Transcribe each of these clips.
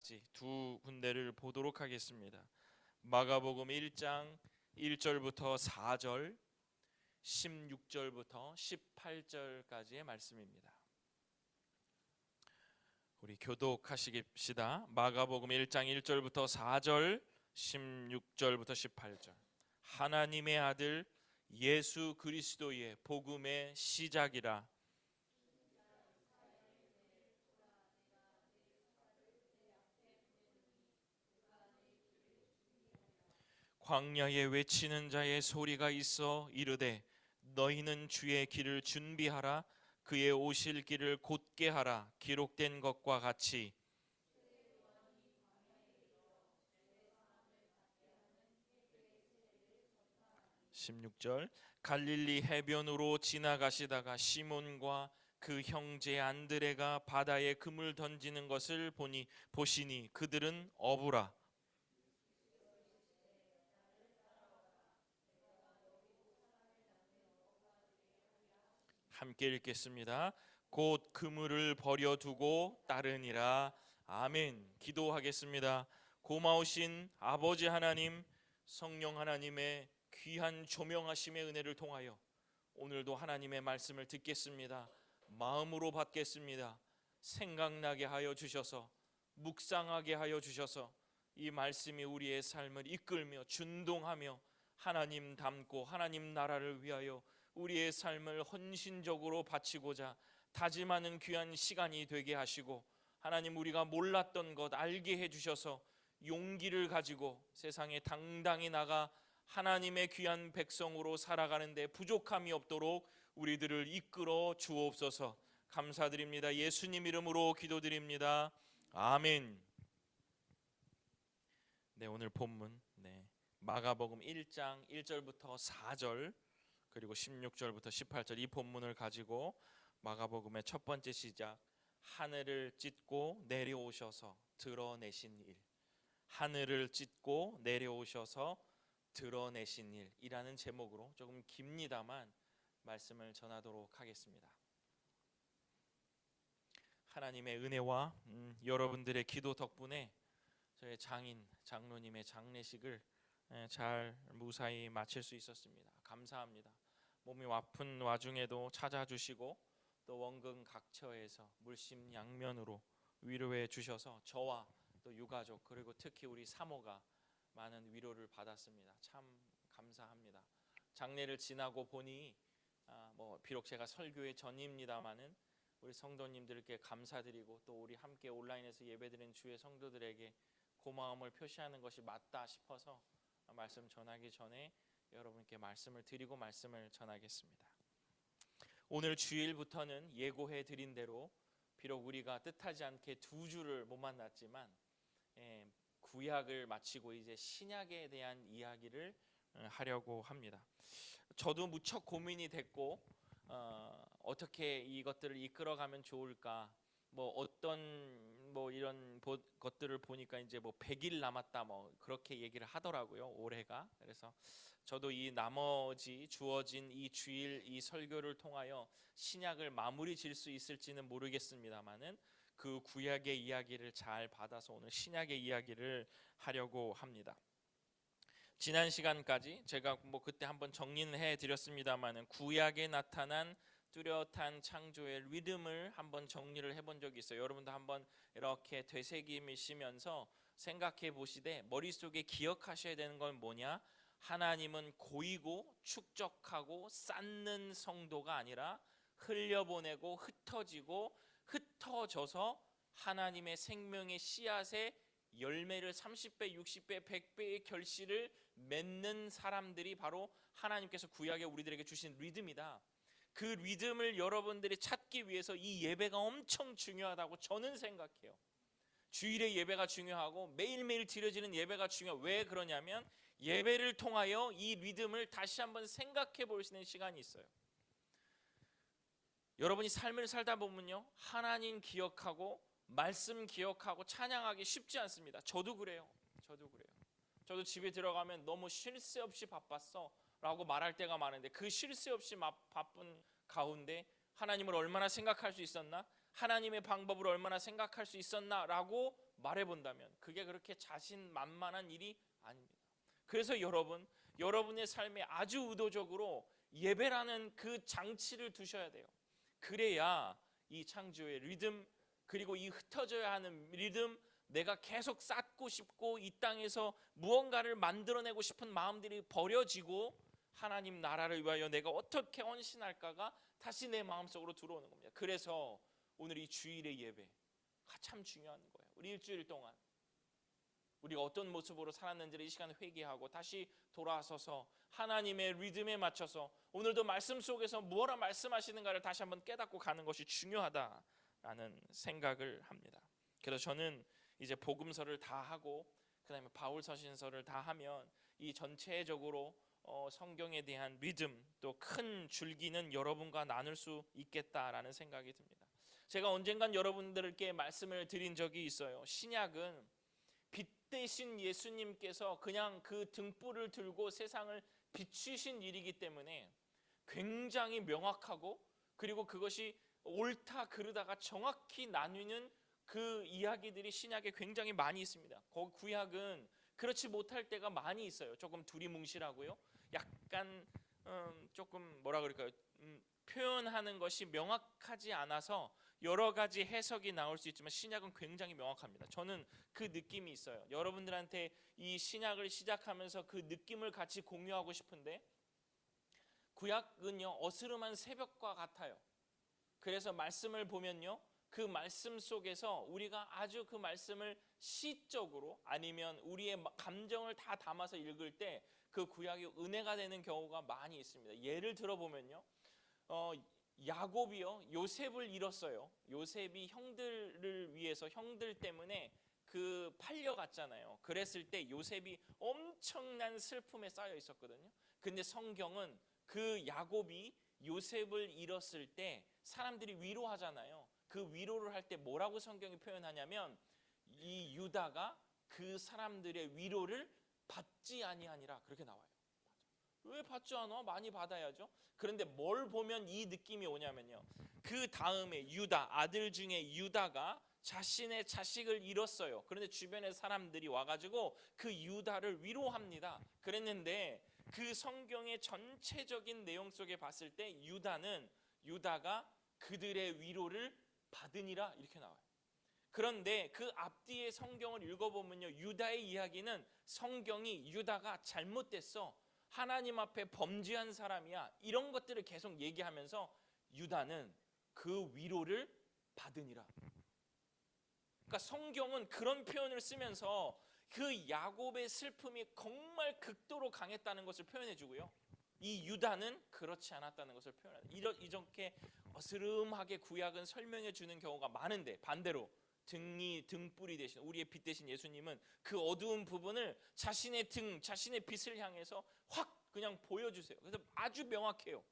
각지 두 군데를 보도록 하겠습니다. 마가복음 1장 1절부터 4절, 16절부터 18절까지의 말씀입니다. 우리 교독하시겠습니다. 마가복음 1장 1절부터 4절, 16절부터 18절. 하나님의 아들 예수 그리스도의 복음의 시작이라. 광야에 외치는 자의 소리가 있어 이르되 너희는 주의 길을 준비하라. 그의 오실 길을 곧게 하라. 기록된 것과 같이. 16절. 갈릴리 해변으로 지나가시다가 시몬과 그 형제 안드레가 바다에 금을 던지는 것을 보시니 그들은 어부라. 함께 읽겠습니다. 곧 그물을 버려두고 따르니라. 아멘. 기도하겠습니다. 고마우신 아버지 하나님, 성령 하나님의 귀한 조명하심의 은혜를 통하여 오늘도 하나님의 말씀을 듣겠습니다. 마음으로 받겠습니다. 생각나게 하여 주셔서, 묵상하게 하여 주셔서 이 말씀이 우리의 삶을 이끌며 준동하며 하나님 닮고 하나님 나라를 위하여 우리의 삶을 헌신적으로 바치고자 다짐하는 귀한 시간이 되게 하시고, 하나님 우리가 몰랐던 것 알게 해주셔서 용기를 가지고 세상에 당당히 나가 하나님의 귀한 백성으로 살아가는데 부족함이 없도록 우리들을 이끌어 주옵소서. 감사드립니다. 예수님 이름으로 기도드립니다. 아멘. 네, 오늘 본문 마가복음 1장 1절부터 4절 그리고 16절부터 18절 이 본문을 가지고 마가복음의 첫 번째 시작, 하늘을 찢고 내려오셔서 드러내신 일, 하늘을 찢고 내려오셔서 드러내신 일이라는 제목으로 조금 깁니다만 말씀을 전하도록 하겠습니다. 하나님의 은혜와 여러분들의 기도 덕분에 저희 장로님의 장례식을 잘 무사히 마칠 수 있었습니다. 감사합니다. 몸이 아픈 와중에도 찾아주시고 또 원근 각처에서 물심양면으로 위로해 주셔서 저와 또 유가족 그리고 특히 우리 사모가 많은 위로를 받았습니다. 참 감사합니다. 장례를 지나고 보니 비록 제가 설교의 전입니다마는 우리 성도님들께 감사드리고 또 우리 함께 온라인에서 예배드리는 주의 성도들에게 고마움을 표시하는 것이 맞다 싶어서 말씀 전하기 전에 여러분께 말씀을 드리고 말씀을 전하겠습니다. 오늘 주일부터는 예고해 드린 대로 비록 우리가 뜻하지 않게 두 주를 못 만났지만 구약을 마치고 이제 신약에 대한 이야기를 하려고 합니다. 저도 무척 고민이 됐고 어떻게 이것들을 이끌어가면 좋을까, 어떤 이런 것들을 보니까 이제 100일 남았다 그렇게 얘기를 하더라고요, 올해가. 그래서 저도 이 나머지 주어진 이 주일 이 설교를 통하여 신약을 마무리 질 수 있을지는 모르겠습니다만은 그 구약의 이야기를 잘 받아서 오늘 신약의 이야기를 하려고 합니다. 지난 시간까지 제가 그때 한번 정리는 해드렸습니다만은 구약에 나타난 뚜렷한 창조의 리듬을 한번 정리를 해본 적이 있어요. 여러분도 한번 이렇게 되새기시면서 생각해 보시되 머릿속에 기억하셔야 되는 건 뭐냐? 하나님은 고이고 축적하고 쌓는 성도가 아니라 흘려보내고 흩어지고 흩어져서 하나님의 생명의 씨앗에 열매를 30배, 60배, 100배의 결실을 맺는 사람들이 바로 하나님께서 구약에 우리들에게 주신 리듬이다. 그 리듬을 여러분들이 찾기 위해서 이 예배가 엄청 중요하다고 저는 생각해요. 주일의 예배가 중요하고 매일매일 드려지는 예배가 중요해요. 왜 그러냐면 예배를 통하여 이 리듬을 다시 한번 생각해 볼 수 있는 시간이 있어요. 여러분이 삶을 살다 보면요, 하나님 기억하고 말씀 기억하고 찬양하기 쉽지 않습니다. 저도 그래요. 저도 집에 들어가면 너무 쉴 새 없이 바빴어 라고 말할 때가 많은데, 그 쉴 새 없이 바쁜 가운데 하나님을 얼마나 생각할 수 있었나, 하나님의 방법을 얼마나 생각할 수 있었나 라고 말해본다면 그게 그렇게 자신만만한 일이 아닙니다. 그래서 여러분의 삶에 아주 의도적으로 예배라는 그 장치를 두셔야 돼요. 그래야 이 창조의 리듬, 그리고 이 흩어져야 하는 리듬, 내가 계속 쌓고 싶고 이 땅에서 무언가를 만들어내고 싶은 마음들이 버려지고 하나님 나라를 위하여 내가 어떻게 헌신할까가 다시 내 마음속으로 들어오는 겁니다. 그래서 오늘 이 주일의 예배 참 중요한 거예요. 우리 일주일 동안 우리가 어떤 모습으로 살았는지를 이 시간에 회개하고 다시 돌아서서 하나님의 리듬에 맞춰서 오늘도 말씀 속에서 무엇라 말씀하시는가를 다시 한번 깨닫고 가는 것이 중요하다라는 생각을 합니다. 그래서 저는 이제 복음서를 다 하고 그다음에 바울 서신서를 다 하면 이 전체적으로 성경에 대한 리듬 또 큰 줄기는 여러분과 나눌 수 있겠다라는 생각이 듭니다. 제가 언젠간 여러분들께 말씀을 드린 적이 있어요. 신약은 빛 대신 예수님께서 그냥 그 등불을 들고 세상을 비추신 일이기 때문에 굉장히 명확하고 그리고 그것이 옳다 그르다가 정확히 나뉘는 그 이야기들이 신약에 굉장히 많이 있습니다. 구약은 그렇지 못할 때가 많이 있어요. 조금 두리뭉실하고요. 약간 조금 뭐라 그럴까요? 표현하는 것이 명확하지 않아서 여러 가지 해석이 나올 수 있지만 신약은 굉장히 명확합니다. 저는 그 느낌이 있어요. 여러분들한테 이 신약을 시작하면서 그 느낌을 같이 공유하고 싶은데 구약은요 어스름한 새벽과 같아요. 그래서 말씀을 보면요 그 말씀 속에서 우리가 아주 그 말씀을 시적으로 아니면 우리의 감정을 다 담아서 읽을 때 그 구약이 은혜가 되는 경우가 많이 있습니다. 예를 들어보면요 야곱이요 요셉을 잃었어요. 요셉이 형들을 위해서 형들 때문에 그 팔려갔잖아요. 그랬을 때 요셉이 엄청난 슬픔에 쌓여 있었거든요. 근데 성경은 그 야곱이 요셉을 잃었을 때 사람들이 위로하잖아요. 그 위로를 할 때 뭐라고 성경이 표현하냐면 이 유다가 그 사람들의 위로를 받지 아니하니라 그렇게 나와요. 왜 받지 않아? 많이 받아야죠. 그런데 뭘 보면 이 느낌이 오냐면요 그 다음에 유다 아들 중에 유다가 자신의 자식을 잃었어요. 그런데 주변의 사람들이 와가지고 그 유다를 위로합니다. 그랬는데 그 성경의 전체적인 내용 속에 봤을 때 유다가 그들의 위로를 받으니라 이렇게 나와요. 그런데 그 앞뒤의 성경을 읽어보면요 유다의 이야기는 성경이 유다가 잘못됐어, 하나님 앞에 범죄한 사람이야, 이런 것들을 계속 얘기하면서 유다는 그 위로를 받으니라. 그러니까 성경은 그런 표현을 쓰면서 그 야곱의 슬픔이 정말 극도로 강했다는 것을 표현해주고요 이 유다는 그렇지 않았다는 것을 표현합니다. 이렇게 어스름하게 구약은 설명해 주는 경우가 많은데 반대로 등불이 되신 우리의 빛 되신 예수님은 그 어두운 부분을 자신의 자신의 빛을 향해서 확 그냥 보여주세요. 그래서 아주 명확해요.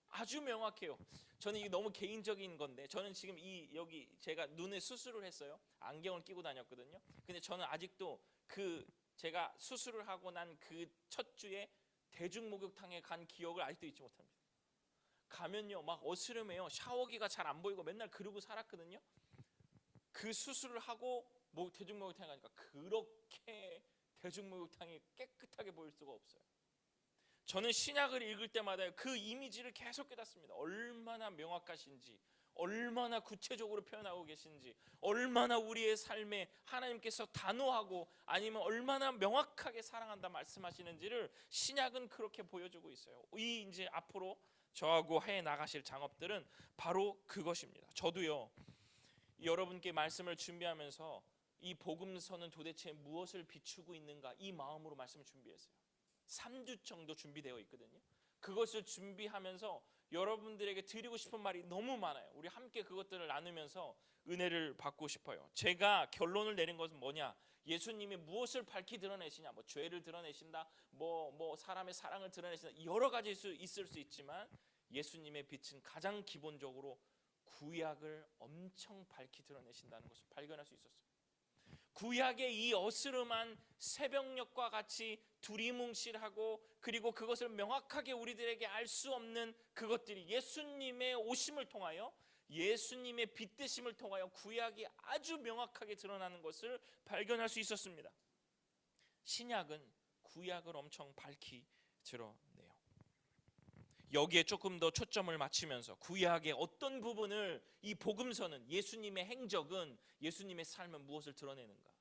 아주 명확해요. 저는 이게 너무 개인적인 건데 저는 지금 여기 제가 눈에 수술을 했어요. 안경을 끼고 다녔거든요. 근데 저는 아직도 제가 수술을 하고 난 그 첫 주에 대중목욕탕에 간 기억을 아직도 잊지 못합니다. 가면요 막 어스름해요. 샤워기가 잘 안 보이고 맨날 그러고 살았거든요. 그 수술을 하고 대중목욕탕에 가니까 그렇게 대중목욕탕이 깨끗하게 보일 수가 없어요. 저는 신약을 읽을 때마다 그 이미지를 계속 깨닫습니다. 얼마나 명확하신지, 얼마나 구체적으로 표현하고 계신지, 얼마나 우리의 삶에 하나님께서 단호하고 아니면 얼마나 명확하게 사랑한다 말씀하시는지를 신약은 그렇게 보여주고 있어요. 이제 앞으로 저하고 해 나가실 작업들은 바로 그것입니다. 저도요 여러분께 말씀을 준비하면서 이 복음서는 도대체 무엇을 비추고 있는가 이 마음으로 말씀을 준비했어요. 3주 정도 준비되어 있거든요. 그것을 준비하면서 여러분들에게 드리고 싶은 말이 너무 많아요. 우리 함께 그것들을 나누면서 은혜를 받고 싶어요. 제가 결론을 내린 것은 뭐냐, 예수님이 무엇을 밝히 드러내시냐, 죄를 드러내신다, 사람의 사랑을 드러내신다, 여러 가지 있을 수 있지만 예수님의 빛은 가장 기본적으로 구약을 엄청 밝히 드러내신다는 것을 발견할 수 있었어요. 구약의 이 어스름한 새벽녘과 같이 두리뭉실하고 그리고 그것을 명확하게 우리들에게 알 수 없는 그것들이 예수님의 오심을 통하여 예수님의 빚대심을 통하여 구약이 아주 명확하게 드러나는 것을 발견할 수 있었습니다. 신약은 구약을 엄청 밝히 드러내요. 여기에 조금 더 초점을 맞추면서 구약의 어떤 부분을, 이 복음서는, 예수님의 행적은, 예수님의 삶은 무엇을 드러내는가,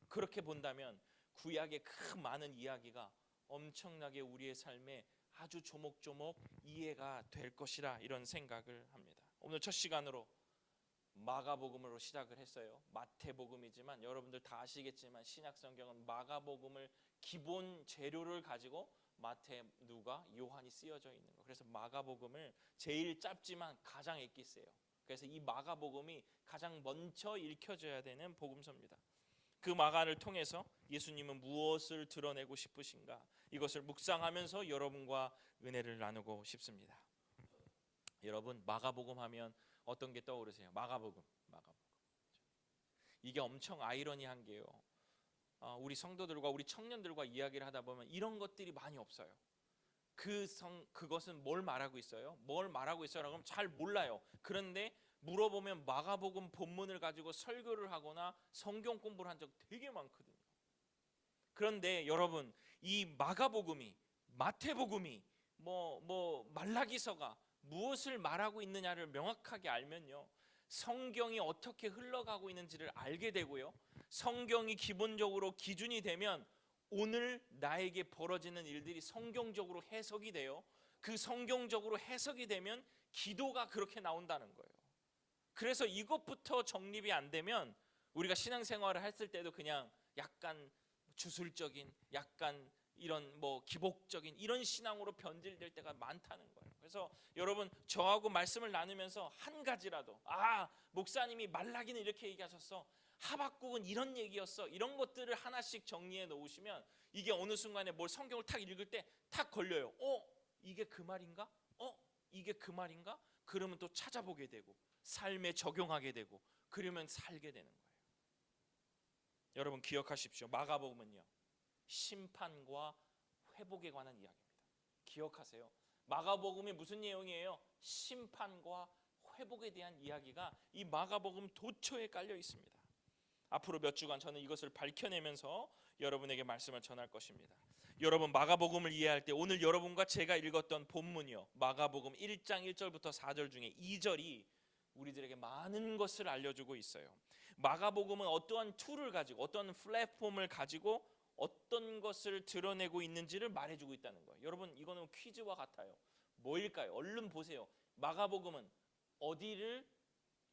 그렇게 본다면 구약의 그 많은 이야기가 엄청나게 우리의 삶에 아주 조목조목 이해가 될 것이라 이런 생각을 합니다. 오늘 첫 시간으로 마가복음으로 시작을 했어요. 마태복음이지만 여러분들 다 아시겠지만 신약 성경은 마가복음을 기본 재료를 가지고 마태, 누가, 요한이 쓰여져 있는 거. 그래서 마가복음을 제일 짧지만 가장 읽기 세요. 그래서 이 마가복음이 가장 먼저 읽혀져야 되는 복음서입니다. 그 마가를 통해서 예수님은 무엇을 드러내고 싶으신가, 이것을 묵상하면서 여러분과 은혜를 나누고 싶습니다. 여러분, 마가복음 하면 어떤 게 떠오르세요? 마가복음. 이게 엄청 아이러니한 게요, 우리 성도들과 우리 청년들과 이야기를 하다 보면 이런 것들이 많이 없어요. 그것은 뭘 말하고 있어요? 뭘 말하고 있어요? 그럼 잘 몰라요. 그런데 물어보면 마가복음 본문을 가지고 설교를 하거나 성경 공부를 한 적 되게 많거든요. 그런데 여러분, 이 마가복음이, 마태복음이, 말라기서가 무엇을 말하고 있느냐를 명확하게 알면요, 성경이 어떻게 흘러가고 있는지를 알게 되고요, 성경이 기본적으로 기준이 되면 오늘 나에게 벌어지는 일들이 성경적으로 해석이 돼요. 그 성경적으로 해석이 되면 기도가 그렇게 나온다는 거예요. 그래서 이것부터 정립이 안 되면 우리가 신앙생활을 했을 때도 그냥 약간 주술적인, 약간 이런 기복적인 이런 신앙으로 변질될 때가 많다는 거예요. 그래서 여러분, 저하고 말씀을 나누면서 한 가지라도, 목사님이 말라기는 이렇게 얘기하셨어, 하박국은 이런 얘기였어, 이런 것들을 하나씩 정리해 놓으시면 이게 어느 순간에 뭘 성경을 탁 읽을 때 탁 걸려요. 이게 그 말인가? 이게 그 말인가? 그러면 또 찾아보게 되고 삶에 적용하게 되고 그러면 살게 되는 거예요. 여러분 기억하십시오. 마가복음은요, 심판과 회복에 관한 이야기입니다. 기억하세요. 마가복음이 무슨 내용이에요? 심판과 회복에 대한 이야기가 이 마가복음 도처에 깔려 있습니다. 앞으로 몇 주간 저는 이것을 밝혀내면서 여러분에게 말씀을 전할 것입니다. 여러분, 마가복음을 이해할 때 오늘 여러분과 제가 읽었던 본문이요, 마가복음 1장 1절부터 4절 중에 2절이 우리들에게 많은 것을 알려주고 있어요. 마가복음은 어떠한 툴을 가지고, 어떤 플랫폼을 가지고 어떤 것을 드러내고 있는지를 말해주고 있다는 거예요. 여러분, 이거는 퀴즈와 같아요. 뭐일까요? 얼른 보세요. 마가복음은 어디를,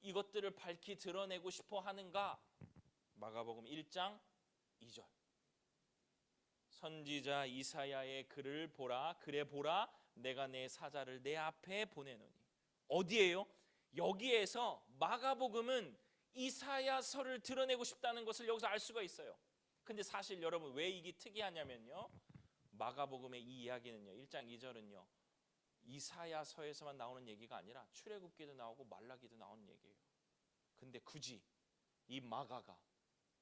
이것들을 밝히 드러내고 싶어 하는가? 마가복음 1장 2절, 선지자 이사야의 글을 보라, 그래 보라, 내가 내 사자를 내 앞에 보내노니. 어디예요? 여기에서 마가복음은 이사야서를 드러내고 싶다는 것을 여기서 알 수가 있어요. 근데 사실 여러분, 왜 이게 특이하냐면요, 마가복음의 이 이야기는요, 1장 2절은요 이사야서에서만 나오는 얘기가 아니라 출애굽기도 나오고 말라기도 나오는 얘기예요. 근데 굳이 이 마가가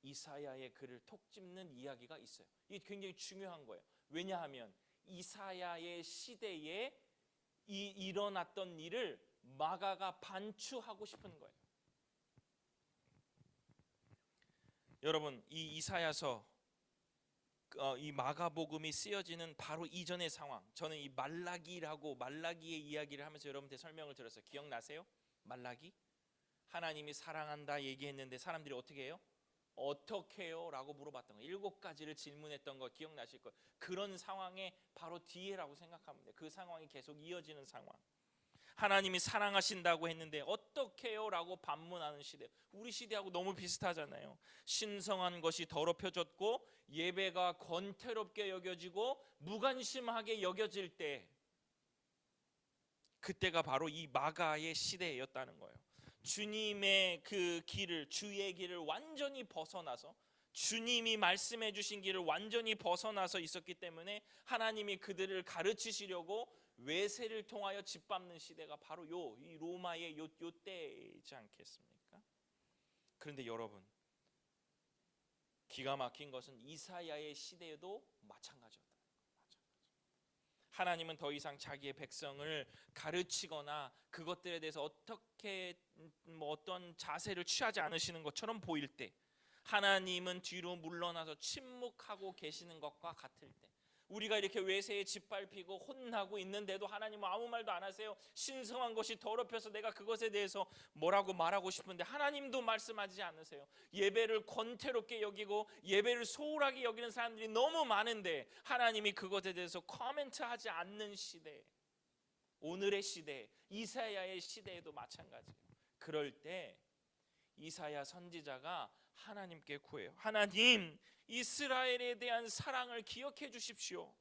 이사야의 글을 톡 집는 이야기가 있어요. 이게 굉장히 중요한 거예요. 왜냐하면 이사야의 시대에 일어났던 일을 마가가 반추하고 싶은 거예요. 여러분, 이 이사야서, 이 마가복음이 쓰여지는 바로 이전의 상황, 저는 이 말라기의 이야기를 하면서 여러분한테 설명을 드렸어요. 기억나세요? 말라기? 하나님이 사랑한다 얘기했는데 사람들이 어떻게 해요? 어떻게 해요? 라고 물어봤던 거, 7가지를 질문했던 거 기억나실 거예요. 그런 상황의 바로 뒤에라고 생각하면 돼요. 그 상황이 계속 이어지는 상황. 하나님이 사랑하신다고 했는데 어떻게 해요? 라고 반문하는 시대. 우리 시대하고 너무 비슷하잖아요. 신성한 것이 더럽혀졌고 예배가 권태롭게 여겨지고 무관심하게 여겨질 때, 그때가 바로 이 마가의 시대였다는 거예요. 주님의 그 길을, 주의 길을 완전히 벗어나서, 주님이 말씀해 주신 길을 완전히 벗어나서 있었기 때문에 하나님이 그들을 가르치시려고 외세를 통하여 짓밟는 시대가 바로 이 로마의 요 때이지 않겠습니까? 그런데 여러분, 기가 막힌 것은 이사야의 시대에도 마찬가지였다. 하나님은 더 이상 자기의 백성을 가르치거나 그것들에 대해서 어떻게 뭐 어떤 자세를 취하지 않으시는 것처럼 보일 때, 하나님은 뒤로 물러나서 침묵하고 계시는 것과 같을 때, 우리가 이렇게 외세에 짓밟히고 혼나고 있는데도 하나님은 아무 말도 안 하세요. 신성한 것이 더럽혀서 내가 그것에 대해서 뭐라고 말하고 싶은데 하나님도 말씀하지 않으세요. 예배를 권태롭게 여기고 예배를 소홀하게 여기는 사람들이 너무 많은데 하나님이 그것에 대해서 코멘트하지 않는 시대, 오늘의 시대, 이사야의 시대에도 마찬가지예요. 그럴 때 이사야 선지자가 하나님께 구해요. 하나님, 이스라엘에 대한 사랑을 기억해 주십시오.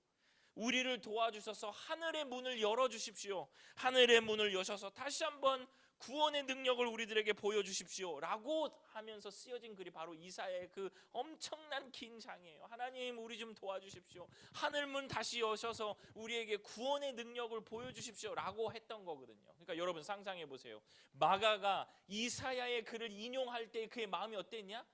우리를 도와주셔서 하늘의 문을 열어주십시오. 하늘의 문을 여셔서 다시 한번 구원의 능력을 우리들에게 보여주십시오 라고 하면서 쓰여진 글이 바로 이사야의 그 엄청난 긴 장이에요. 하나님, 우리 좀 도와주십시오. 하늘문 다시 여셔서 우리에게 구원의 능력을 보여주십시오 라고 했던 거거든요. 그러니까 여러분 상상해 보세요. 마가가 이사야의 글을 인용할 때 그의 마음이 어땠냐?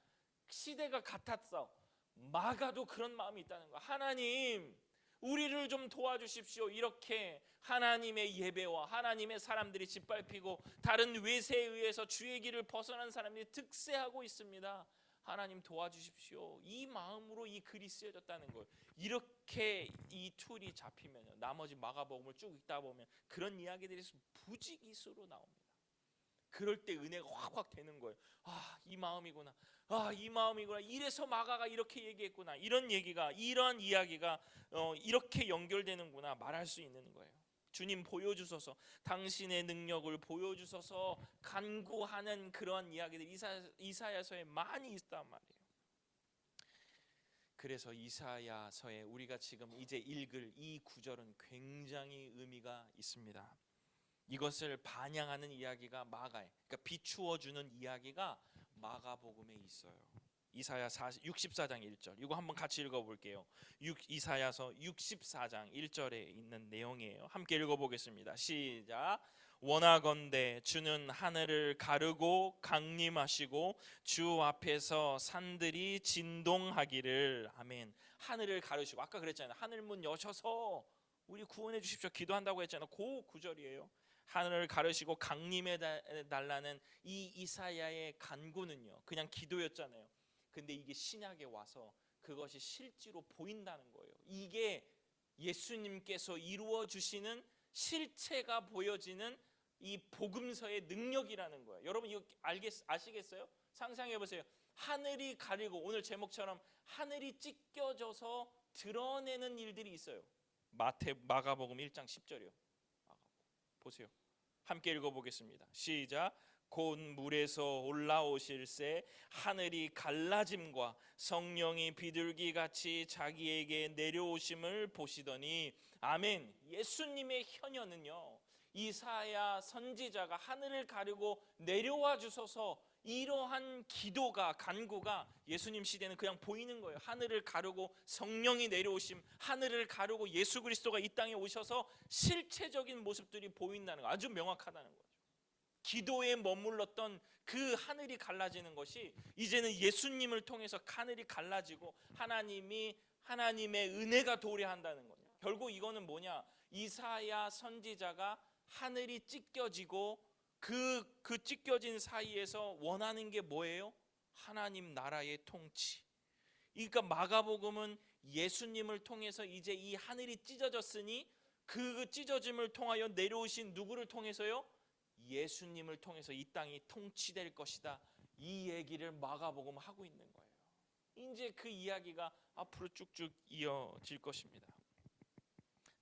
시대가 같았어. 마가도 그런 마음이 있다는 거야. 하나님, 우리를 좀 도와주십시오. 이렇게 하나님의 예배와 하나님의 사람들이 짓밟히고 다른 외세에 의해서 주의 길을 벗어난 사람들이 득세하고 있습니다. 하나님 도와주십시오. 이 마음으로 이 글이 쓰여졌다는 거예요. 이렇게 이 툴이 잡히면 나머지 마가복음을 쭉 읽다 보면 그런 이야기들이 부지기수로 나옵니다. 그럴 때 은혜가 확확 되는 거예요. 아, 이 마음이구나. 아, 이 마음이구나. 이래서 마가가 이렇게 얘기했구나. 이런 이야기가 이렇게 연결되는구나 말할 수 있는 거예요. 주님 보여주소서, 당신의 능력을 보여주소서 간구하는 그런 이야기들이 이사야서에 많이 있단 말이에요. 그래서 이사야서에 우리가 지금 이제 읽을 이 구절은 굉장히 의미가 있습니다. 이것을 반영하는 이야기가 마가에, 그러니까 비추어주는 이야기가 마가복음에 있어요. 이사야 64장 1절, 이거 한번 같이 읽어볼게요. 이사야서 64장 1절에 있는 내용이에요. 함께 읽어보겠습니다. 시작. 원하건대 주는 하늘을 가르고 강림하시고 주 앞에서 산들이 진동하기를. 아멘. 하늘을 가르시고, 아까 그랬잖아요. 하늘문 여셔서 우리 구원해 주십시오 기도한다고 했잖아요. 그 구절이에요. 하늘을 가르시고 강림해 달라는 이 이사야의 간구는요, 그냥 기도였잖아요. 근데 이게 신약에 와서 그것이 실제로 보인다는 거예요. 이게 예수님께서 이루어 주시는 실체가 보여지는 이 복음서의 능력이라는 거예요. 여러분 이거 아시겠어요? 상상해 보세요. 하늘이 가리고, 오늘 제목처럼 하늘이 찢겨져서 드러내는 일들이 있어요. 마가복음 1장 10절이요. 보세요. 함께 읽어보겠습니다. 시작. 곧 물에서 올라오실새 하늘이 갈라짐과 성령이 비둘기같이 자기에게 내려오심을 보시더니. 아멘. 예수님의 현현은요, 이사야 선지자가 하늘을 가르고 내려와 주소서, 이러한 기도가, 간구가 예수님 시대는 그냥 보이는 거예요. 하늘을 가르고 성령이 내려오심, 하늘을 가르고 예수 그리스도가 이 땅에 오셔서 실체적인 모습들이 보인다는 거, 아주 명확하다는 거죠. 기도에 머물렀던 그 하늘이 갈라지는 것이 이제는 예수님을 통해서 하늘이 갈라지고 하나님의 은혜가 도래한다는 거예요. 결국 이거는 뭐냐? 이사야 선지자가 하늘이 찢겨지고 그 찢겨진 사이에서 원하는 게 뭐예요? 하나님 나라의 통치. 그러니까 마가복음은 예수님을 통해서 이제 이 하늘이 찢어졌으니 그 찢어짐을 통하여 내려오신 누구를 통해서요? 예수님을 통해서 이 땅이 통치될 것이다. 이 얘기를 마가복음 하고 있는 거예요. 이제 그 이야기가 앞으로 쭉쭉 이어질 것입니다.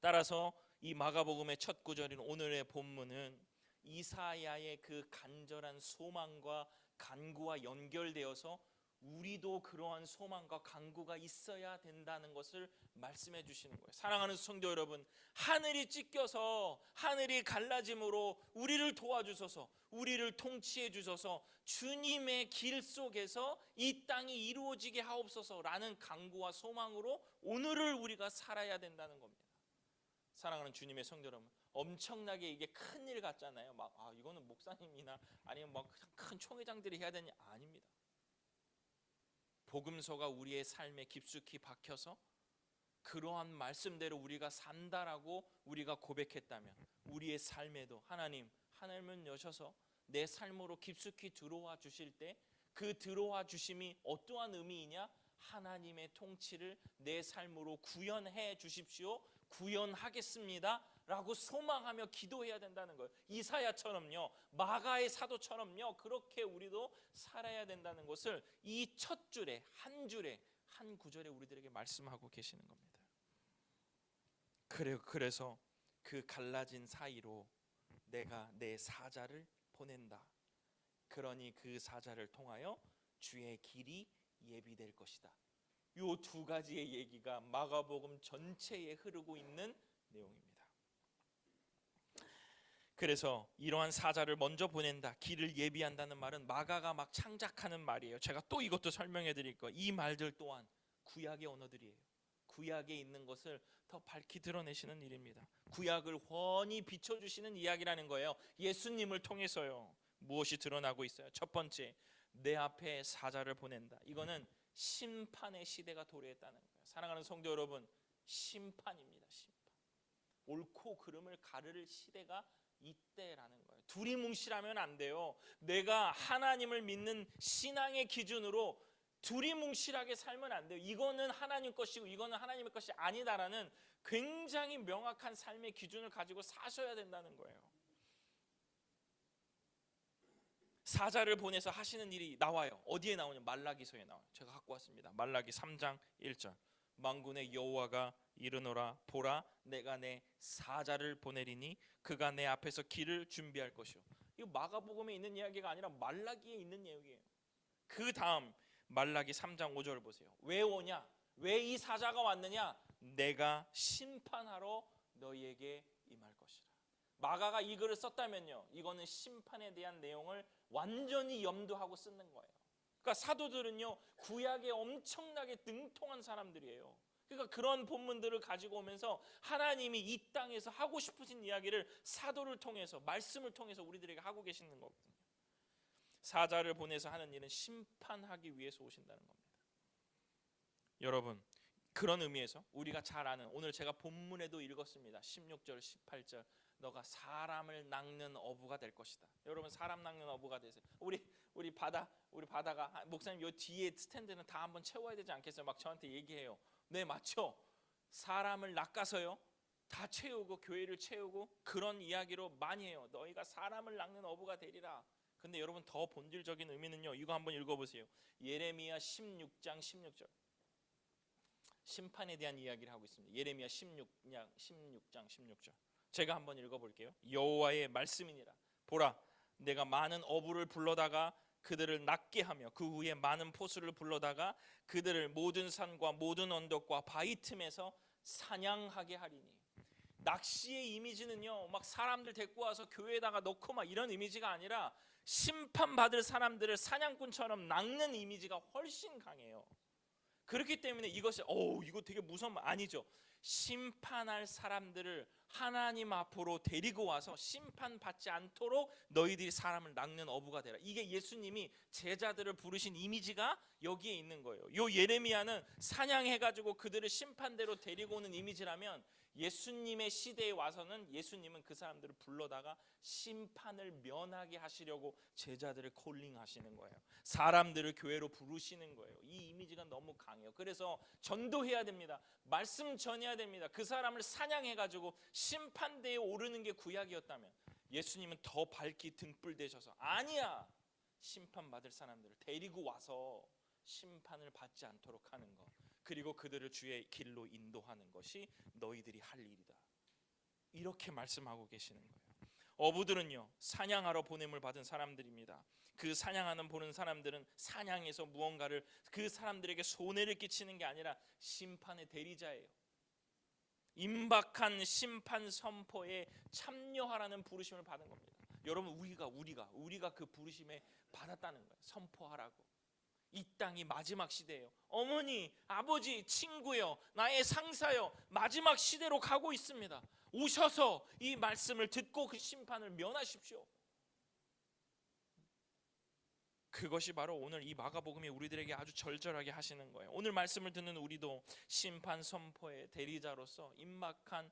따라서 이 마가복음의 첫 구절인 오늘의 본문은 이사야의 그 간절한 소망과 간구와 연결되어서 우리도 그러한 소망과 간구가 있어야 된다는 것을 말씀해 주시는 거예요. 사랑하는 성도 여러분, 하늘이 찢겨서 하늘이 갈라짐으로 우리를 도와주소서, 우리를 통치해 주소서, 주님의 길 속에서 이 땅이 이루어지게 하옵소서라는 간구와 소망으로 오늘을 우리가 살아야 된다는 겁니다. 사랑하는 주님의 성도 여러분, 엄청나게 이게 큰일 같잖아요. 이거는 목사님이나 아니면 큰 총회장들이 해야 되는 게 아닙니다. 복음서가 우리의 삶에 깊숙이 박혀서 그러한 말씀대로 우리가 산다라고 우리가 고백했다면 우리의 삶에도 하나님, 하늘문 여셔서 내 삶으로 깊숙이 들어와 주실 때 그 들어와 주심이 어떠한 의미이냐? 하나님의 통치를 내 삶으로 구현해 주십시오. 구현하겠습니다 라고 소망하며 기도해야 된다는 거예요. 이사야처럼요, 마가의 사도처럼요, 그렇게 우리도 살아야 된다는 것을 이 첫 줄에 한 구절에 우리들에게 말씀하고 계시는 겁니다. 그래서 그 갈라진 사이로 내가 내 사자를 보낸다. 그러니 그 사자를 통하여 주의 길이 예비될 것이다. 요 두 가지의 얘기가 마가복음 전체에 흐르고 있는 내용입니다. 그래서 이러한 사자를 먼저 보낸다, 길을 예비한다는 말은 마가가 막 창작하는 말이에요. 제가 또 이것도 설명해 드릴 거예요. 이 말들 또한 구약의 언어들이에요. 구약에 있는 것을 더 밝히 드러내시는 일입니다. 구약을 훤히 비춰주시는 이야기라는 거예요. 예수님을 통해서요. 무엇이 드러나고 있어요? 첫 번째, 내 앞에 사자를 보낸다. 이거는 심판의 시대가 도래했다는 거예요. 사랑하는 성도 여러분, 심판입니다. 심판. 옳고 그름을 가르릴 시대가 이때라는 거예요. 두리뭉실하면 안 돼요. 내가 하나님을 믿는 신앙의 기준으로 두리뭉실하게 살면 안 돼요. 이거는 하나님 것이고 이거는 하나님의 것이 아니다라는 굉장히 명확한 삶의 기준을 가지고 사셔야 된다는 거예요. 사자를 보내서 하시는 일이 나와요. 어디에 나오냐? 말라기서에 나와요. 제가 갖고 왔습니다. 말라기 3장 1절. 만군의 여호와가 이르노라, 보라 내가 내 사자를 보내리니 그가 내 앞에서 길을 준비할 것이요. 이거 마가복음에 있는 이야기가 아니라 말라기에 있는 이야기예요. 그 다음 말라기 3장 5절 보세요. 왜 오냐? 왜 이 사자가 왔느냐? 내가 심판하러 너희에게 임할 것이라. 마가가 이 글을 썼다면요, 이거는 심판에 대한 내용을 완전히 염두하고 쓰는 거예요. 그러니까 사도들은요, 구약에 엄청나게 능통한 사람들이에요. 그러니까 그런 본문들을 가지고 오면서 하나님이 이 땅에서 하고 싶으신 이야기를 사도를 통해서, 말씀을 통해서 우리들에게 하고 계시는 거거든요. 사자를 보내서 하는 일은 심판하기 위해서 오신다는 겁니다. 여러분, 그런 의미에서 우리가 잘 아는, 오늘 제가 본문에도 읽었습니다. 16절 18절, 너가 사람을 낚는 어부가 될 것이다. 여러분, 사람 낚는 어부가 되세요. 우리 바다가 목사님 요 뒤에 스탠드는 다 한번 채워야 되지 않겠어요? 막 저한테 얘기해요. 네, 맞죠. 사람을 낚아서요 다 채우고 교회를 채우고 그런 이야기로 많이 해요. 너희가 사람을 낚는 어부가 되리라. 근데 여러분, 더 본질적인 의미는요, 이거 한번 읽어보세요. 예레미야 16장 16절. 심판에 대한 이야기를 하고 있습니다. 예레미야 16장 16절. 제가 한번 읽어볼게요. 여호와의 말씀이니라. 보라, 내가 많은 어부를 불러다가 그들을 낚게 하며 그 후에 많은 포수를 불러다가 그들을 모든 산과 모든 언덕과 바위 틈에서 사냥하게 하리니. 낚시의 이미지는요, 막 사람들 데리고 와서 교회에다가 넣고 막 이런 이미지가 아니라 심판받을 사람들을 사냥꾼처럼 낚는 이미지가 훨씬 강해요. 그렇기 때문에 이것이 이거 되게 무서운 말 아니죠. 심판할 사람들을 하나님 앞으로 데리고 와서 심판받지 않도록 너희들이 사람을 낚는 어부가 되라. 이게 예수님이 제자들을 부르신 이미지가 여기에 있는 거예요. 요 예레미야는 사냥해가지고 그들을 심판대로 데리고 오는 이미지라면, 예수님의 시대에 와서는 예수님은 그 사람들을 불러다가 심판을 면하게 하시려고 제자들을 콜링하시는 거예요. 사람들을 교회로 부르시는 거예요. 이 이미지가 너무 강해요. 그래서 전도해야 됩니다. 말씀 전해야 됩니다. 그 사람을 사냥해가지고 심판대에 오르는 게 구약이었다면, 예수님은 더 밝히 등불 되셔서 아니야, 심판받을 사람들을 데리고 와서 심판을 받지 않도록 하는 것, 그리고 그들을 주의 길로 인도하는 것이 너희들이 할 일이다. 이렇게 말씀하고 계시는 거예요. 어부들은요, 사냥하러 보냄을 받은 사람들입니다. 그 사냥하는 보는 사람들은 사냥에서 무언가를, 그 사람들에게 손해를 끼치는 게 아니라 심판의 대리자예요. 임박한 심판 선포에 참여하라는 부르심을 받은 겁니다. 여러분, 우리가 그 부르심에 받았다는 거예요. 선포하라고. 이 땅이 마지막 시대예요. 어머니, 아버지, 친구요, 나의 상사요, 마지막 시대로 가고 있습니다. 오셔서 이 말씀을 듣고 그 심판을 면하십시오. 그것이 바로 오늘 이 마가복음이 우리들에게 아주 절절하게 하시는 거예요. 오늘 말씀을 듣는 우리도 심판 선포의 대리자로서 임박한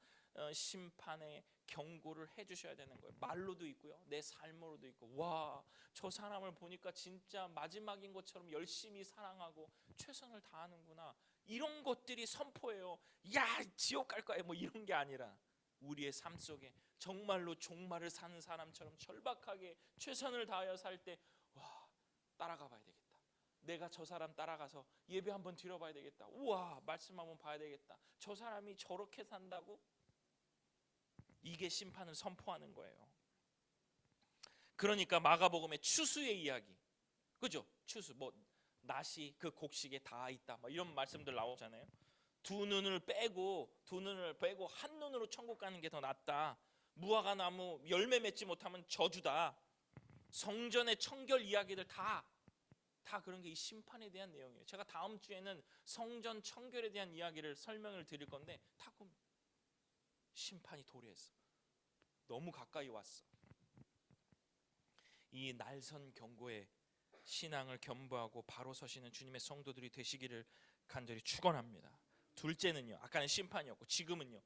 심판의 경고를 해주셔야 되는 거예요. 말로도 있고요, 내 삶으로도 있고. 와, 저 사람을 보니까 진짜 마지막인 것처럼 열심히 사랑하고 최선을 다하는구나. 이런 것들이 선포예요. 야, 지옥 갈 거야 뭐 이런 게 아니라 우리의 삶 속에 정말로 종말을 사는 사람처럼 절박하게 최선을 다하여 살 때, 와, 따라가 봐야 되겠다. 내가 저 사람 따라가서 예배 한번 드려봐야 되겠다. 우와, 말씀 한번 봐야 되겠다. 저 사람이 저렇게 산다고? 이게 심판을 선포하는 거예요. 그러니까 마가복음의 추수의 이야기, 그죠? 추수, 뭐 낫이 그 곡식에 닿아 있다, 뭐 이런 말씀들 나오잖아요. 두 눈을 빼고 한 눈으로 천국 가는 게 더 낫다. 무화과 나무 열매 맺지 못하면 저주다. 성전의 청결 이야기들 다 그런 게 이 심판에 대한 내용이에요. 제가 다음 주에는 성전 청결에 대한 이야기를 설명을 드릴 건데 다 심판이 도래했어. 너무 가까이 왔어. 이 날선 경고에 신앙을 겸부하고 바로 서시는 주님의 성도들이 되시기를 간절히 축원합니다. 둘째는요, 아까는 심판이었고 지금은요,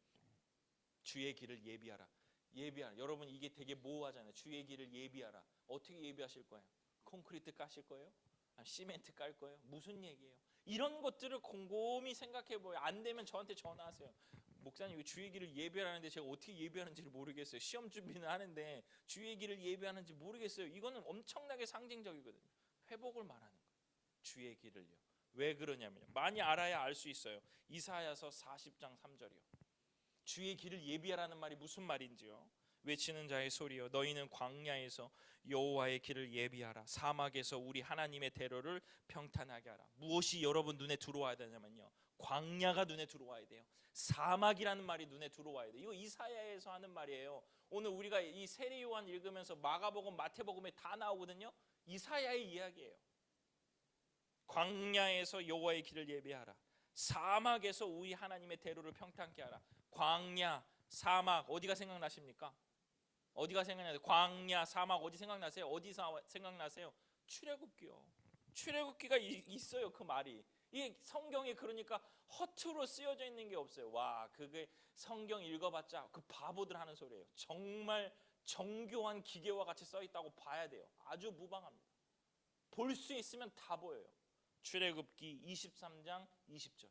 주의 길을 예비하라. 예비하라. 여러분, 이게 되게 모호하잖아요. 주의 길을 예비하라. 어떻게 예비하실 거예요? 콘크리트 까실 거예요? 시멘트 깔 거예요? 무슨 얘기예요? 이런 것들을 곰곰이 생각해 보여요. 안 되면 저한테 전화하세요. 목사님, 주의 길을 예비하라는데 제가 어떻게 예비하는지를 모르겠어요. 시험 준비는 하는데 주의 길을 예비하는지 모르겠어요. 이거는 엄청나게 상징적이거든요. 회복을 말하는 거예요. 주의 길을요. 왜 그러냐면요, 많이 알아야 알 수 있어요. 이사야서 40장 3절이요. 주의 길을 예비하라는 말이 무슨 말인지요. 외치는 자의 소리여, 너희는 광야에서 여호와의 길을 예비하라. 사막에서 우리 하나님의 대로를 평탄하게 하라. 무엇이 여러분 눈에 들어와야 되냐면요, 광야가 눈에 들어와야 돼요. 사막이라는 말이 눈에 들어와야 돼요. 이거 이사야에서 하는 말이에요. 오늘 우리가 이 세례 요한 읽으면서 마가복음, 마태복음에 다 나오거든요. 이사야의 이야기예요. 광야에서 여호와의 길을 예비하라. 사막에서 우리 하나님의 대로를 평탄케 하라. 광야, 사막, 어디가 생각나십니까? 어디가 생각나세요? 광야, 사막 어디 생각나세요? 어디서 생각나세요? 출애굽기요. 출애굽기가 있어요. 그 말이. 이게 성경에 그러니까 허투루 쓰여져 있는 게 없어요. 와, 그게 성경 읽어봤자 그 바보들 하는 소리예요. 정말 정교한 기계와 같이 써 있다고 봐야 돼요. 아주 무방합니다. 볼 수 있으면 다 보여요. 출애굽기 23장 20절.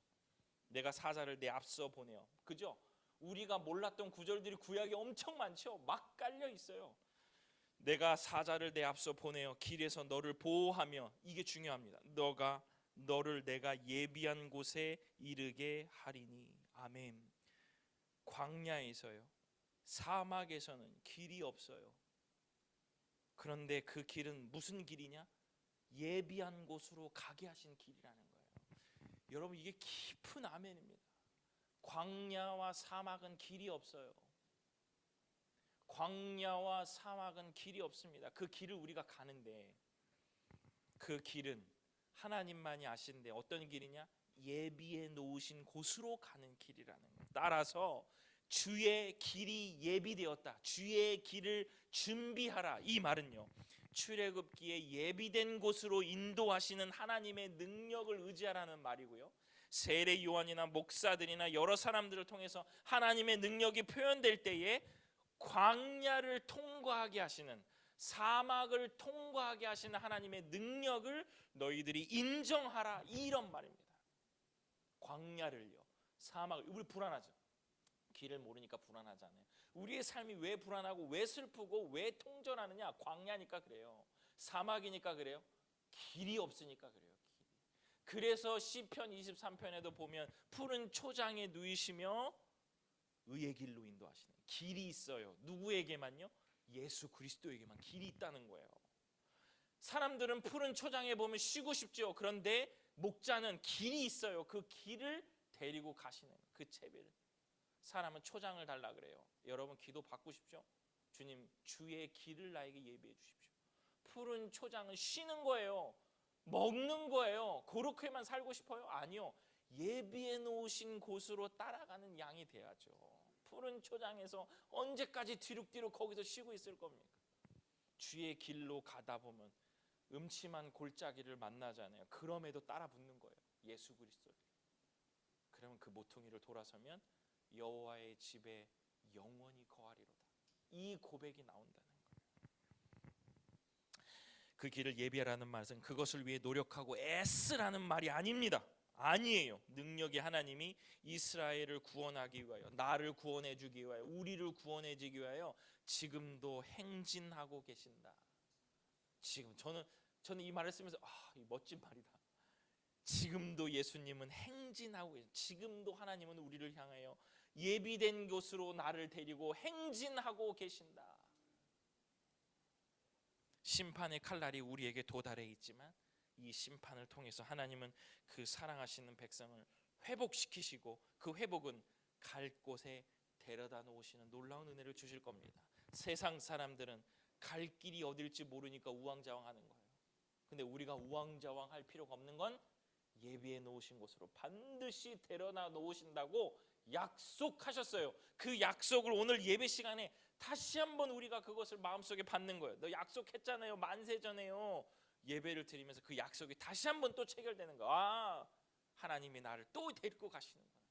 내가 사자를 내 앞서 보내어. 그죠? 우리가 몰랐던 구절들이 구약에 엄청 많죠. 막 깔려 있어요. 내가 사자를 내 앞서 보내어 길에서 너를 보호하며, 이게 중요합니다. 너를 내가 예비한 곳에 이르게 하리니. 아멘. 광야에서요, 사막에서는 길이 없어요. 그런데 그 길은 무슨 길이냐? 예비한 곳으로 가게 하신 길이라는 거예요. 여러분, 이게 깊은 아멘입니다. 광야와 사막은 길이 없어요. 광야와 사막은 길이 없습니다. 그 길을 우리가 가는데 그 길은 하나님만이 아시는데 어떤 길이냐? 예비해 놓으신 곳으로 가는 길이라는 거예요. 따라서 주의 길이 예비되었다, 주의 길을 준비하라, 이 말은요, 출애굽기에 예비된 곳으로 인도하시는 하나님의 능력을 의지하라는 말이고요, 세례 요한이나 목사들이나 여러 사람들을 통해서 하나님의 능력이 표현될 때에 광야를 통과하게 하시는, 사막을 통과하게 하시는 하나님의 능력을 너희들이 인정하라, 이런 말입니다. 광야를요, 사막을, 우리 불안하죠. 길을 모르니까 불안하잖아요. 우리의 삶이 왜 불안하고 왜 슬프고 왜 통전하느냐? 광야니까 그래요. 사막이니까 그래요. 길이 없으니까 그래요. 그래서 시편 23편에도 보면 푸른 초장에 누이시며 의의 길로 인도하시는, 길이 있어요. 누구에게만요? 예수 그리스도에게만 길이 있다는 거예요. 사람들은 푸른 초장에 보면 쉬고 싶죠. 그런데 목자는 길이 있어요. 그 길을 데리고 가시는 그 채비를. 사람은 초장을 달라 그래요. 여러분, 기도 바꾸십시오. 주님, 주의 길을 나에게 예비해 주십시오. 푸른 초장은 쉬는 거예요. 먹는 거예요. 그렇게만 살고 싶어요? 아니요. 예비해 놓으신 곳으로 따라가는 양이 돼야죠. 푸른 초장에서 언제까지 뒤룩뒤룩 거기서 쉬고 있을 겁니까? 주의 길로 가다 보면 음침한 골짜기를 만나잖아요. 그럼에도 따라 붙는 거예요. 예수 그리스도를. 그러면 그 모퉁이를 돌아서면 여호와의 집에 영원히 거하리로다. 이 고백이 나온다는 거예요. 그 길을 예비하라는 말은 그것을 위해 노력하고 애쓰라는 말이 아닙니다. 아니에요. 능력이 하나님이 이스라엘을 구원하기 위하여, 나를 구원해 주기 위하여, 우리를 구원해 주기 위하여 지금도 행진하고 계신다. 지금 저는 이 말을 쓰면서 이 멋진 말이다. 지금도 예수님은 행진하고 계신, 지금도 하나님은 우리를 향하여 예비된 곳으로 나를 데리고 행진하고 계신다. 심판의 칼날이 우리에게 도달해 있지만 이 심판을 통해서 하나님은 그 사랑하시는 백성을 회복시키시고 그 회복은 갈 곳에 데려다 놓으시는 놀라운 은혜를 주실 겁니다. 세상 사람들은 갈 길이 어딜지 모르니까 우왕좌왕하는 거예요. 근데 우리가 우왕좌왕할 필요가 없는 건 예비해 놓으신 곳으로 반드시 데려다 놓으신다고 약속하셨어요. 그 약속을 오늘 예배 시간에 다시 한번 우리가 그것을 마음속에 받는 거예요. 너 약속했잖아요. 만세 전에요. 예배를 드리면서 그 약속이 다시 한번 또 체결되는 거야. 하나님이 나를 또 데리고 가시는구나.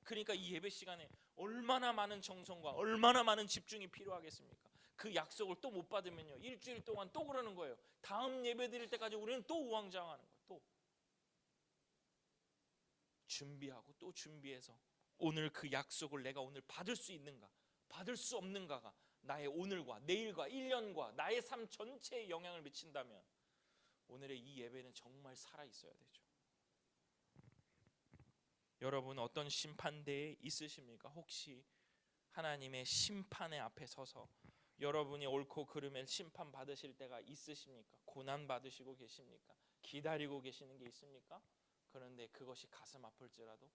그러니까 이 예배 시간에 얼마나 많은 정성과 얼마나 많은 집중이 필요하겠습니까? 그 약속을 또 못 받으면요, 일주일 동안 또 그러는 거예요. 다음 예배 드릴 때까지 우리는 또 우왕좌왕하는 거예요. 또 준비하고 또 준비해서 오늘 그 약속을 내가 오늘 받을 수 있는가, 받을 수 없는가가 나의 오늘과 내일과 1년과 나의 삶 전체에 영향을 미친다면 오늘의 이 예배는 정말 살아있어야 되죠. 여러분 어떤 심판대에 있으십니까? 혹시 하나님의 심판의 앞에 서서 여러분이 옳고 그름의 심판 받으실 때가 있으십니까? 고난 받으시고 계십니까? 기다리고 계시는 게 있습니까? 그런데 그것이 가슴 아플지라도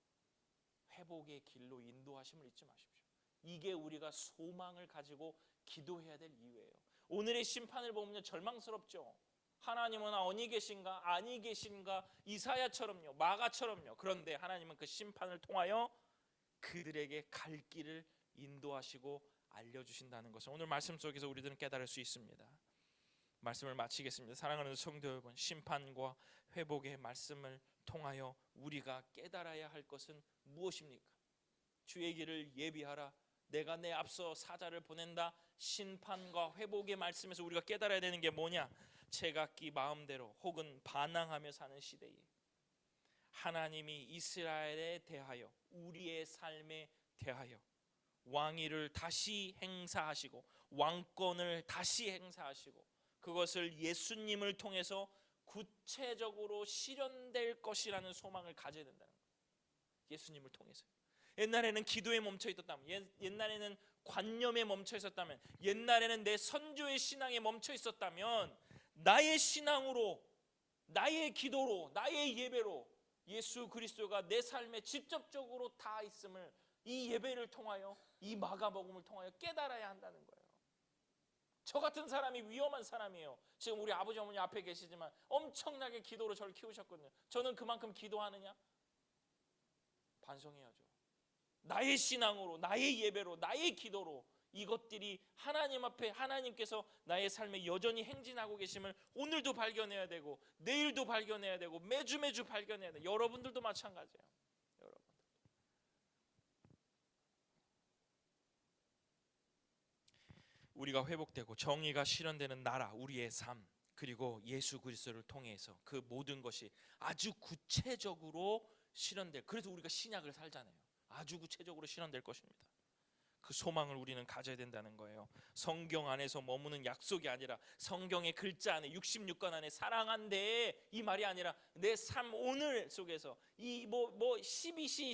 회복의 길로 인도하심을 잊지 마십시오. 이게 우리가 소망을 가지고 기도해야 될 이유예요. 오늘의 심판을 보면 절망스럽죠. 하나님은 어디 계신가? 아니 계신가? 이사야처럼요, 마가처럼요. 그런데 하나님은 그 심판을 통하여 그들에게 갈 길을 인도하시고 알려주신다는 것을 오늘 말씀 속에서 우리들은 깨달을 수 있습니다. 말씀을 마치겠습니다. 사랑하는 성도 여러분, 심판과 회복의 말씀을 통하여 우리가 깨달아야 할 것은 무엇입니까? 주의 길을 예비하라. 내가 내 앞서 사자를 보낸다. 심판과 회복의 말씀에서 우리가 깨달아야 되는 게 뭐냐? 제각기 마음대로 혹은 반항하며 사는 시대에 하나님이 이스라엘에 대하여, 우리의 삶에 대하여 왕위를 다시 행사하시고 왕권을 다시 행사하시고 그것을 예수님을 통해서 구체적으로 실현될 것이라는 소망을 가져야 된다는 거예요. 예수님을 통해서. 옛날에는 기도에 멈춰 있었다면, 옛날에는 관념에 멈춰 있었다면, 옛날에는 내 선조의 신앙에 멈춰 있었다면 나의 신앙으로, 나의 기도로, 나의 예배로 예수 그리스도가 내 삶에 직접적으로 다 있음을 이 예배를 통하여, 이 마가복음을 통하여 깨달아야 한다는 거예요. 저 같은 사람이 위험한 사람이에요. 지금 우리 아버지 어머니 앞에 계시지만 엄청나게 기도로 저를 키우셨거든요. 저는 그만큼 기도하느냐? 반성해야죠. 나의 신앙으로, 나의 예배로, 나의 기도로 이것들이 하나님 앞에, 하나님께서 나의 삶에 여전히 행진하고 계심을 오늘도 발견해야 되고 내일도 발견해야 되고 매주 발견해야 돼요. 여러분들도 마찬가지예요. 여러분들. 우리가 회복되고 정의가 실현되는 나라, 우리의 삶, 그리고 예수 그리스도를 통해서 그 모든 것이 아주 구체적으로 실현될, 그래서 우리가 신약을 살잖아요. 아주 구체적으로 실현될 것입니다. 그 소망을 우리는 가져야 된다는 거예요. 성경 안에서 머무는 약속이 아니라 성경의 글자 안에 66권 안에 사랑한데 이 말이 아니라 내 삶 오늘 속에서 이 12시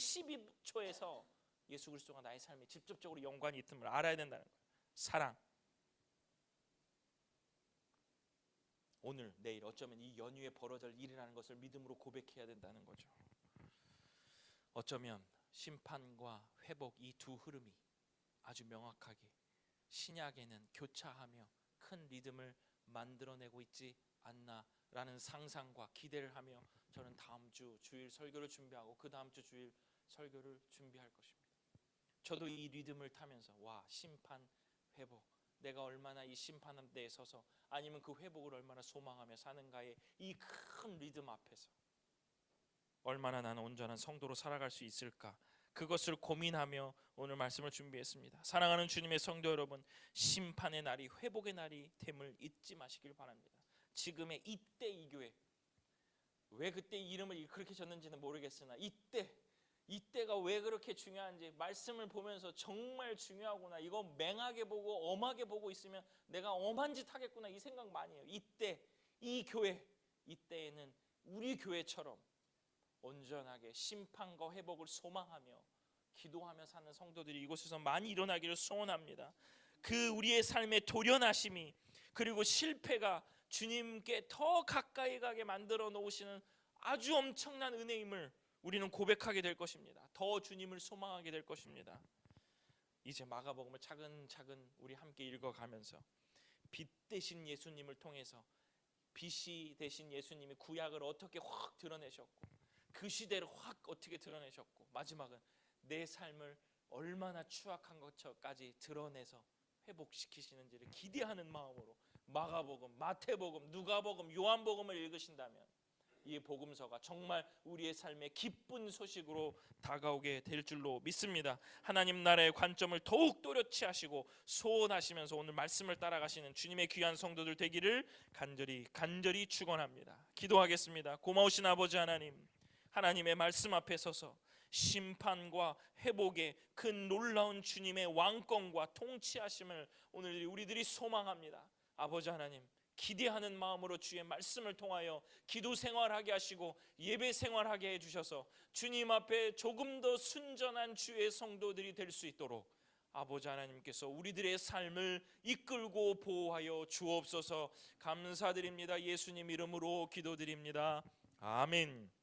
12초에서 예수 그리스도가 나의 삶에 직접적으로 연관이 있음을 알아야 된다는 거예요. 사랑. 오늘 내일 어쩌면 이 연휴에 벌어질 일이라는 것을 믿음으로 고백해야 된다는 거죠. 어쩌면 심판과 회복 이 두 흐름이 아주 명확하게 신약에는 교차하며 큰 리듬을 만들어내고 있지 않나라는 상상과 기대를 하며 저는 다음 주 주일 설교를 준비하고 그 다음 주 주일 설교를 준비할 것입니다. 저도 이 리듬을 타면서 와, 심판, 회복, 내가 얼마나 이 심판한 데에 서서 아니면 그 회복을 얼마나 소망하며 사는가의 이 큰 리듬 앞에서 얼마나 나는 온전한 성도로 살아갈 수 있을까 그것을 고민하며 오늘 말씀을 준비했습니다. 사랑하는 주님의 성도 여러분, 심판의 날이 회복의 날이 됨을 잊지 마시길 바랍니다. 지금의 이때 이 교회, 왜 그때 이름을 그렇게 졌는지는 모르겠으나 이때가 왜 그렇게 중요한지 말씀을 보면서 정말 중요하구나, 이거 맹하게 보고 엄하게 보고 있으면 내가 엄한 짓 하겠구나, 이 생각 많이 해요. 이때 이 교회, 이때에는 우리 교회처럼 온전하게 심판과 회복을 소망하며 기도하며 사는 성도들이 이곳에서 많이 일어나기를 소원합니다. 그 우리의 삶의 도련하심이, 그리고 실패가 주님께 더 가까이 가게 만들어 놓으시는 아주 엄청난 은혜임을 우리는 고백하게 될 것입니다. 더 주님을 소망하게 될 것입니다. 이제 마가복음을 차근차근 우리 함께 읽어가면서 빛 대신 예수님을 통해서 빛이 되신 예수님이 구약을 어떻게 확 드러내셨고 그 시대를 확 어떻게 드러내셨고 마지막은 내 삶을 얼마나 추악한 것까지 드러내서 회복시키시는지를 기대하는 마음으로 마가복음, 마태복음, 누가복음, 요한복음을 읽으신다면 이 복음서가 정말 우리의 삶의 기쁜 소식으로 다가오게 될 줄로 믿습니다. 하나님 나라의 관점을 더욱 또렷이 하시고 소원하시면서 오늘 말씀을 따라가시는 주님의 귀한 성도들 되기를 간절히 축원합니다. 기도하겠습니다. 고마우신 아버지 하나님, 하나님의 말씀 앞에 서서 심판과 회복의 그 놀라운 주님의 왕권과 통치하심을 오늘 우리들이 소망합니다. 아버지 하나님, 기대하는 마음으로 주의 말씀을 통하여 기도 생활하게 하시고 예배 생활하게 해주셔서 주님 앞에 조금 더 순전한 주의 성도들이 될 수 있도록 아버지 하나님께서 우리들의 삶을 이끌고 보호하여 주옵소서. 감사드립니다. 예수님 이름으로 기도드립니다. 아멘.